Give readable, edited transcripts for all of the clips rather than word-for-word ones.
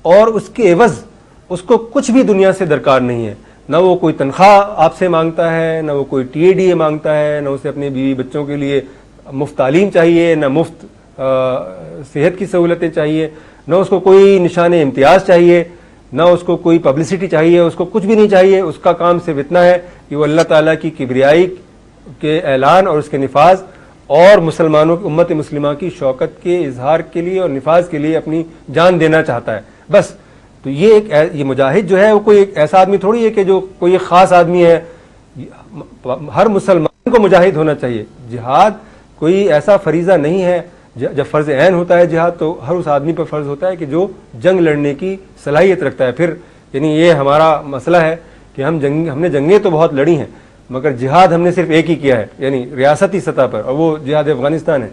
اور اس کے عوض اس کو کچھ بھی دنیا سے درکار نہیں ہے. نہ وہ کوئی تنخواہ آپ سے مانگتا ہے, نہ وہ کوئی TADA مانگتا ہے, نہ اسے اپنے بیوی بچوں کے لیے مفت تعلیم چاہیے, نہ مفت صحت کی سہولتیں چاہیے, نہ اس کو کوئی نشان امتیاز چاہیے, نہ اس کو کوئی پبلسٹی چاہیے, اس کو کچھ بھی نہیں چاہیے. اس کا کام صرف اتنا ہے کہ وہ اللہ تعالیٰ کی کبریائی کے اعلان اور اس کے نفاذ اور مسلمانوں کی امت مسلمہ کی شوکت کے اظہار کے لیے اور نفاذ کے لیے اپنی جان دینا چاہتا ہے بس. تو یہ مجاہد جو ہے وہ کوئی ایک ایسا آدمی تھوڑی ہے کہ جو کوئی ایک خاص آدمی ہے. ہر مسلمان کو مجاہد ہونا چاہیے. جہاد کوئی ایسا فریضہ نہیں ہے. جب فرض عین ہوتا ہے جہاد تو ہر اس آدمی پر فرض ہوتا ہے کہ جو جنگ لڑنے کی صلاحیت رکھتا ہے. پھر یعنی یہ ہمارا مسئلہ ہے کہ ہم نے جنگیں تو بہت لڑی ہیں مگر جہاد ہم نے صرف ایک ہی کیا ہے, یعنی ریاستی سطح پر, اور وہ جہاد افغانستان ہے.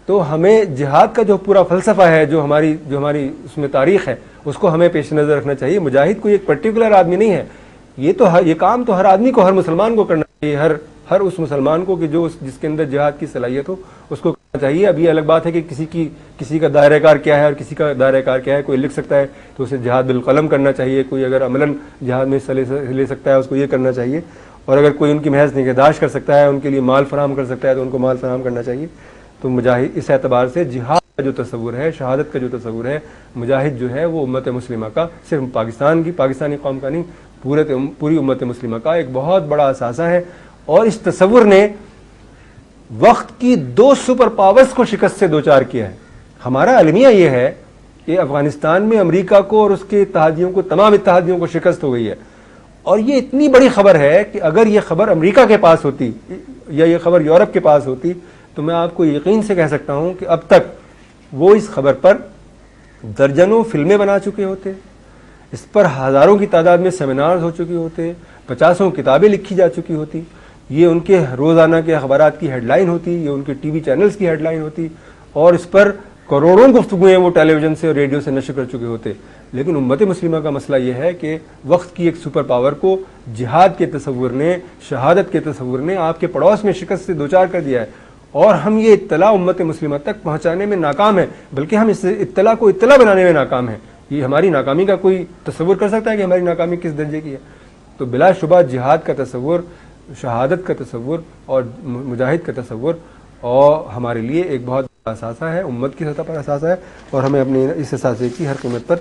تو ہمیں جہاد کا جو پورا فلسفہ ہے, جو ہماری اس میں تاریخ ہے, اس کو ہمیں پیش نظر رکھنا چاہیے. مجاہد کوئی ایک پرٹیکولر آدمی نہیں ہے. یہ کام تو ہر آدمی کو, ہر مسلمان کو کرنا چاہیے. ہر اس مسلمان کو کہ جس کے اندر جہاد کی صلاحیت ہو اس کو کرنا چاہیے. اب یہ الگ بات ہے کہ کسی کا دائرہ کار کیا ہے اور کسی کا دائرہ کار کیا ہے. کوئی لکھ سکتا ہے تو اسے جہاد بالقلم کرنا چاہیے. کوئی اگر عملاً جہاد میں حصہ لے سکتا ہے اس کو یہ کرنا چاہیے. اور اگر کوئی ان کی محض نگہداشت کر سکتا ہے, ان کے لیے مال فراہم کر سکتا ہے تو ان کو مال فراہم کرنا چاہیے. تو مجاہد اس اعتبار سے جہاد کا جو تصور ہے, شہادت کا جو تصور ہے, مجاہد جو ہے وہ امت مسلمہ کا, صرف پاکستانی قوم کا نہیں, پوری امت مسلمہ کا ایک بہت بڑا اثاثہ ہے. اور اس تصور نے وقت کی 2 سپر پاورز کو شکست سے دوچار کیا ہے. ہمارا المیہ یہ ہے کہ افغانستان میں امریکہ کو اور اس کے اتحادیوں کو, تمام اتحادیوں کو شکست ہو گئی ہے. اور یہ اتنی بڑی خبر ہے کہ اگر یہ خبر امریکہ کے پاس ہوتی یا یہ خبر یورپ کے پاس ہوتی تو میں آپ کو یقین سے کہہ سکتا ہوں کہ اب تک وہ اس خبر پر درجنوں فلمیں بنا چکے ہوتے, اس پر ہزاروں کی تعداد میں سیمینارز ہو چکے ہوتے, 50 کتابیں لکھی جا چکی ہوتی. یہ ان کے روزانہ کے اخبارات کی ہیڈ لائن ہوتی, یہ ان کے ٹی وی چینلز کی ہیڈ لائن ہوتی, اور اس پر کروڑوں گفتگویں وہ ٹیلی ویژن سے اور ریڈیو سے نشر کر چکے ہوتے. لیکن امت مسلمہ کا مسئلہ یہ ہے کہ وقت کی ایک سپر پاور کو جہاد کے تصور نے, شہادت کے تصور نے آپ کے پڑوس میں شکست سے دوچار کر دیا ہے. اور ہم یہ اطلاع امت مسلمہ تک پہنچانے میں ناکام ہیں, بلکہ ہم اس اطلاع کو اطلاع بنانے میں ناکام ہیں. یہ ہماری ناکامی کا کوئی تصور کر سکتا ہے کہ ہماری ناکامی کس درجے کی ہے؟ تو بلا شبہ جہاد کا تصور, شہادت کا تصور اور مجاہد کا تصور اور ہمارے لیے ایک بہت بڑا اثاثہ ہے, امت کی سطح پر اثاثہ ہے, اور ہمیں اپنے اس اثاثے کی ہر قیمت پر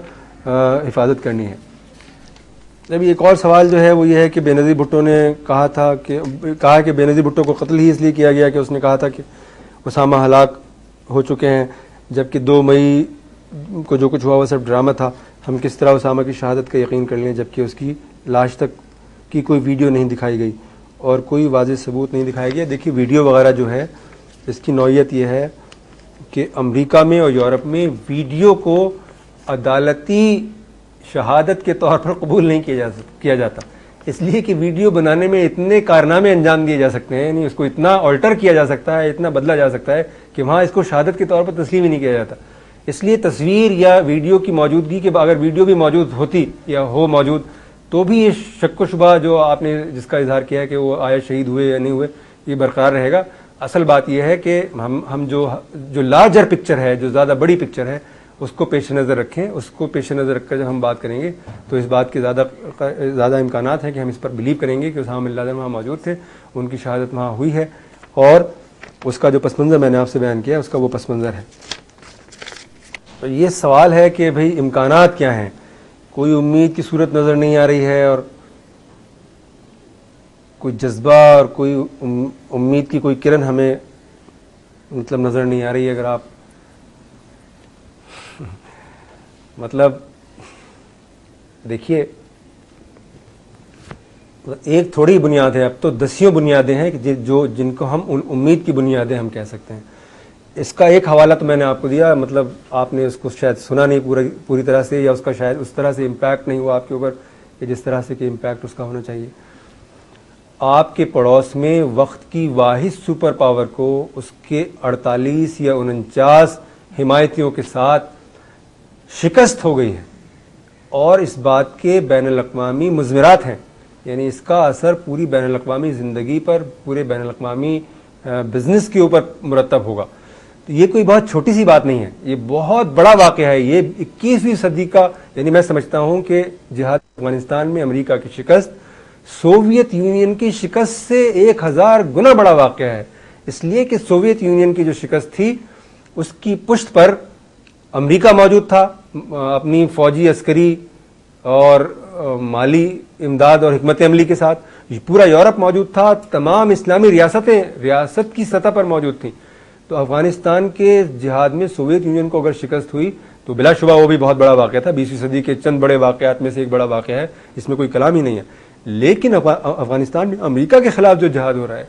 حفاظت کرنی ہے. جب ایک اور سوال جو ہے وہ یہ ہے کہ بے نظیر بھٹو نے کہا کہ بے نظیر بھٹو کو قتل ہی اس لیے کیا گیا کہ اس نے کہا تھا کہ اسامہ ہلاک ہو چکے ہیں, جبکہ 2 مئی کو جو کچھ ہوا وہ صرف ڈرامہ تھا. ہم کس طرح اسامہ کی شہادت کا یقین کر لیں جبکہ اس کی لاش تک کی کوئی ویڈیو نہیں دکھائی گئی اور کوئی واضح ثبوت نہیں دکھایا گیا. دیکھیے ویڈیو وغیرہ جو ہے اس کی نوعیت یہ ہے کہ امریکہ میں اور یورپ میں ویڈیو کو عدالتی شہادت کے طور پر قبول نہیں کیا جاتا, اس لیے کہ ویڈیو بنانے میں اتنے کارنامے انجام دیے جا سکتے ہیں, یعنی اس کو اتنا آلٹر کیا جا سکتا ہے, اتنا بدلا جا سکتا ہے کہ وہاں اس کو شہادت کے طور پر تسلیم ہی نہیں کیا جاتا. اس لیے تصویر یا ویڈیو کی موجودگی کے اگر ویڈیو بھی موجود ہوتی یا ہو موجود تو بھی یہ شک و شبہ جو آپ نے جس کا اظہار کیا ہے کہ وہ آیا شہید ہوئے یا نہیں ہوئے یہ برقرار رہے گا. اصل بات یہ ہے کہ ہم جو لارجر پکچر ہے, جو زیادہ بڑی پکچر ہے, اس کو پیش نظر رکھیں. اس کو پیش نظر رکھ کر جب ہم بات کریں گے تو اس بات کے زیادہ امکانات ہیں کہ ہم اس پر بلیو کریں گے کہ اسامہ بن لادن وہاں موجود تھے, ان کی شہادت وہاں ہوئی ہے, اور اس کا جو پس منظر میں نے آپ سے بیان کیا اس کا وہ پس منظر ہے. تو یہ سوال ہے کہ بھئی امکانات کیا ہیں؟ کوئی امید کی صورت نظر نہیں آ رہی ہے اور کوئی جذبہ اور کوئی امید کی کوئی کرن ہمیں مطلب نظر نہیں آ رہی ہے. اگر آپ مطلب دیکھیے ایک تھوڑی بنیاد ہے, اب تو دسیوں بنیادیں ہیں کہ جن کو ہم امید کی بنیادیں ہم کہہ سکتے ہیں. اس کا ایک حوالہ تو میں نے آپ کو دیا, مطلب آپ نے اس کو شاید سنا نہیں پوری طرح سے, یا اس کا شاید اس طرح سے امپیکٹ نہیں ہوا آپ کے اوپر کہ جس طرح سے کہ امپیکٹ اس کا ہونا چاہیے. آپ کے پڑوس میں وقت کی واحد سپر پاور کو اس کے 48 یا 49 حمایتیوں کے ساتھ شکست ہو گئی ہے, اور اس بات کے بین الاقوامی مضمرات ہیں, یعنی اس کا اثر پوری بین الاقوامی زندگی پر, پورے بین الاقوامی بزنس کے اوپر مرتب ہوگا. تو یہ کوئی بہت چھوٹی سی بات نہیں ہے، یہ بہت بڑا واقعہ ہے. یہ 21ویں صدی کا، یعنی میں سمجھتا ہوں کہ جہاد افغانستان میں امریکہ کی شکست سوویت یونین کی شکست سے 1000 گنا بڑا واقعہ ہے. اس لیے کہ سوویت یونین کی جو شکست تھی اس کی پشت پر امریکہ موجود تھا، اپنی فوجی، عسکری اور مالی امداد اور حکمت عملی کے ساتھ. پورا یورپ موجود تھا، تمام اسلامی ریاستیں ریاست کی سطح پر موجود تھیں. تو افغانستان کے جہاد میں سوویت یونین کو اگر شکست ہوئی تو بلا شبہ وہ بھی بہت بڑا واقعہ تھا. 20ویں صدی کے چند بڑے واقعات میں سے ایک بڑا واقعہ ہے، اس میں کوئی کلام ہی نہیں ہے. لیکن افغانستان میں امریکہ کے خلاف جو جہاد ہو رہا ہے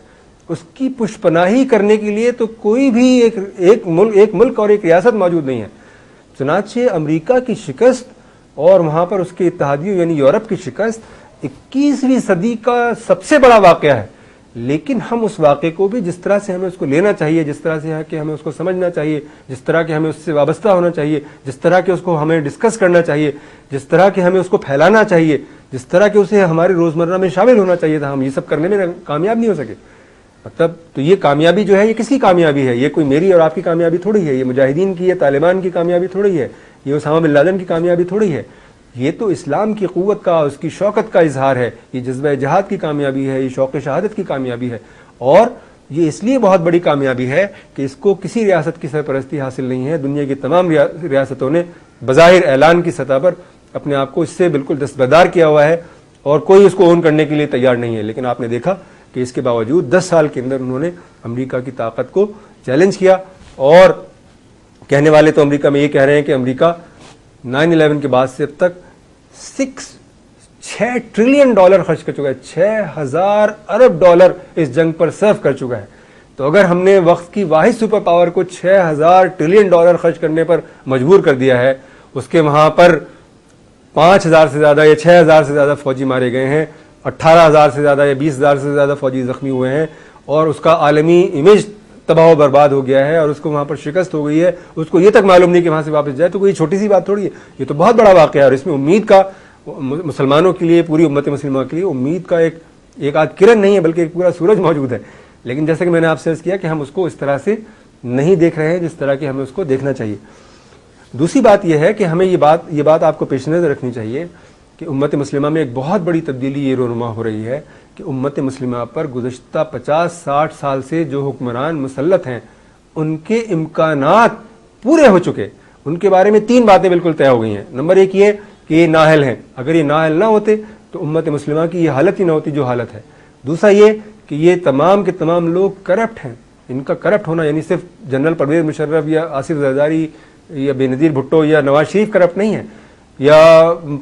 اس کی پشت پناہی کرنے کے لیے تو کوئی بھی ایک ملک اور ایک ریاست موجود نہیں ہے. چنانچہ امریکہ کی شکست اور وہاں پر اس کے اتحادیوں یعنی یورپ کی شکست 21ویں صدی کا سب سے بڑا واقعہ ہے. لیکن ہم اس واقعے کو بھی جس طرح سے ہمیں اس کو لینا چاہیے، جس طرح سے کہ ہمیں اس کو سمجھنا چاہیے، جس طرح کہ ہمیں اس سے وابستہ ہونا چاہیے، جس طرح کہ اس کو ہمیں ڈسکس کرنا چاہیے، جس طرح کہ ہمیں اس کو پھیلانا چاہیے، جس طرح کہ اسے ہمارے روزمرہ میں شامل ہونا چاہیے تھا، ہم یہ سب کرنے میں کامیاب نہیں ہو سکے. مطلب تو یہ کامیابی جو ہے یہ کس کی کامیابی ہے؟ یہ کوئی میری اور آپ کی کامیابی تھوڑی ہے، یہ مجاہدین کی، یہ طالبان کی کامیابی تھوڑی ہے، یہ اسامہ بن لادن کی کامیابی تھوڑی ہے. یہ تو اسلام کی قوت کا، اس کی شوکت کا اظہار ہے. یہ جذبہ جہاد کی کامیابی ہے، یہ شوق شہادت کی کامیابی ہے. اور یہ اس لیے بہت بڑی کامیابی ہے کہ اس کو کسی ریاست کی سرپرستی حاصل نہیں ہے. دنیا کی تمام ریاستوں نے بظاہر اعلان کی سطح پر اپنے آپ کو اس سے بالکل دستبردار کیا ہوا ہے اور کوئی اس کو اون کرنے کے لیے تیار نہیں ہے. لیکن آپ نے دیکھا کہ اس کے باوجود 10 سال کے اندر انہوں نے امریکہ کی طاقت کو چیلنج کیا. اور کہنے والے تو امریکہ میں یہ کہہ رہے ہیں کہ امریکہ 9/11 کے بعد سے اب تک 6 ٹریلین ڈالر خرچ کر چکا ہے، 6000 ارب ڈالر اس جنگ پر صرف کر چکا ہے. تو اگر ہم نے وقت کی واحد سپر پاور کو 6000 ٹریلین ڈالر خرچ کرنے پر مجبور کر دیا ہے، اس کے وہاں پر 5000 سے زیادہ یا 6000 سے زیادہ فوجی مارے گئے ہیں، 18000 سے زیادہ یا 20000 سے زیادہ فوجی زخمی ہوئے ہیں، اور اس کا عالمی امیج تباہ و برباد ہو گیا ہے، اور اس کو وہاں پر شکست ہو گئی ہے، اس کو یہ تک معلوم نہیں کہ وہاں سے واپس جائے. تو کوئی چھوٹی سی بات تھوڑی ہے، یہ تو بہت بڑا واقعہ ہے. اور اس میں امید کا، مسلمانوں کے لیے، پوری امت مسلمہ کے لیے امید کا ایک آدھ کرن نہیں ہے بلکہ ایک پورا سورج موجود ہے. لیکن جیسے کہ میں نے آپ سے عرض کیا کہ ہم اس کو اس طرح سے نہیں دیکھ رہے ہیں جس طرح کہ ہمیں اس کو دیکھنا چاہیے. دوسری بات یہ ہے کہ ہمیں یہ بات آپ کو پیش نظر رکھنی چاہیے کہ امت مسلمہ میں ایک بہت بڑی تبدیلی یہ رونما ہو رہی ہے کہ امت مسلمہ پر گزشتہ 50-60 سال سے جو حکمران مسلط ہیں ان کے امکانات پورے ہو چکے. ان کے بارے میں 3 باتیں بالکل طے ہو گئی ہیں. نمبر 1 یہ کہ یہ نااہل ہیں، اگر یہ نااہل نہ ہوتے تو امت مسلمہ کی یہ حالت ہی نہ ہوتی جو حالت ہے. دوسرا یہ کہ یہ تمام کے تمام لوگ کرپٹ ہیں. ان کا کرپٹ ہونا یعنی صرف جنرل پرویز مشرف یا آصف زرداری یا بے نظیر بھٹو یا نواز شریف کرپٹ نہیں ہے، یا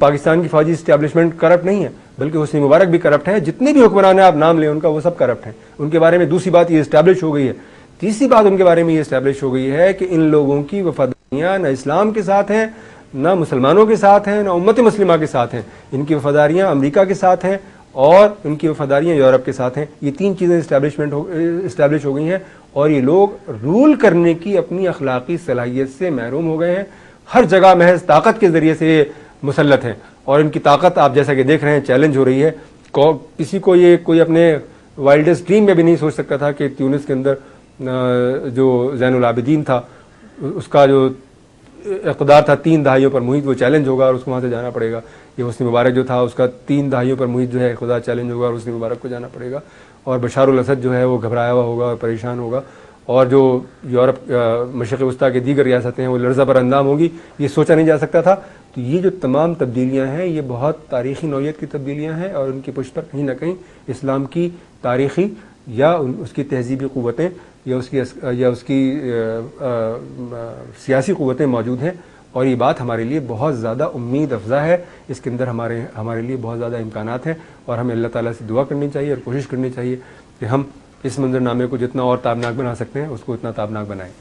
پاکستان کی فوجی اسٹیبلشمنٹ کرپٹ نہیں ہے، بلکہ حسنی مبارک بھی کرپٹ ہے. جتنے بھی حکمران ہیں آپ نام لیں ان کا، وہ سب کرپٹ ہیں. ان کے بارے میں دوسری بات یہ اسٹیبلش ہو گئی ہے. تیسری بات ان کے بارے میں یہ اسٹیبلش ہو گئی ہے کہ ان لوگوں کی وفاداریاں نہ اسلام کے ساتھ ہیں، نہ مسلمانوں کے ساتھ ہیں، نہ امت مسلمہ کے ساتھ ہیں. ان کی وفاداریاں امریکہ کے ساتھ ہیں اور ان کی وفاداریاں یورپ کے ساتھ ہیں. یہ 3 چیزیں اسٹیبلش ہو گئی ہیں اور یہ لوگ رول کرنے کی اپنی اخلاقی صلاحیت سے محروم ہو گئے ہیں. ہر جگہ محض طاقت کے ذریعے سے مسلط ہیں اور ان کی طاقت آپ جیسا کہ دیکھ رہے ہیں چیلنج ہو رہی ہے. کسی کو یہ کوئی اپنے وائلڈسٹ ڈریم میں بھی نہیں سوچ سکتا تھا کہ تیونس کے اندر جو زین العابدین تھا اس کا جو اقتدار تھا 3 دہائیوں پر محیط، وہ چیلنج ہوگا اور اس کو وہاں سے جانا پڑے گا. یہ حسنی مبارک جو تھا اس کا 3 دہائیوں پر محیط جو ہے خدا چیلنج ہوگا اور حسنی مبارک کو جانا پڑے گا. اور بشار الاسد جو ہے وہ گھبرایا ہوا ہوگا اور پریشان ہوگا، اور جو یورپ مشرق وسطیٰ کی دیگر ریاستیں ہیں وہ لرزہ پر اندام ہوگی. یہ سوچا نہیں جا سکتا تھا. تو یہ جو تمام تبدیلیاں ہیں یہ بہت تاریخی نوعیت کی تبدیلیاں ہیں اور ان کی پشت پر کہیں نہ کہیں اسلام کی تاریخی یا اس کی تہذیبی قوتیں یا اس کی سیاسی قوتیں موجود ہیں. اور یہ بات ہمارے لیے بہت زیادہ امید افزا ہے. اس کے اندر ہمارے لیے بہت زیادہ امکانات ہیں اور ہمیں اللہ تعالیٰ سے دعا کرنی چاہیے اور کوشش کرنی چاہیے کہ ہم اس منظر نامے کو جتنا اور تابناک بنا سکتے ہیں اس کو اتنا تابناک بنائیں.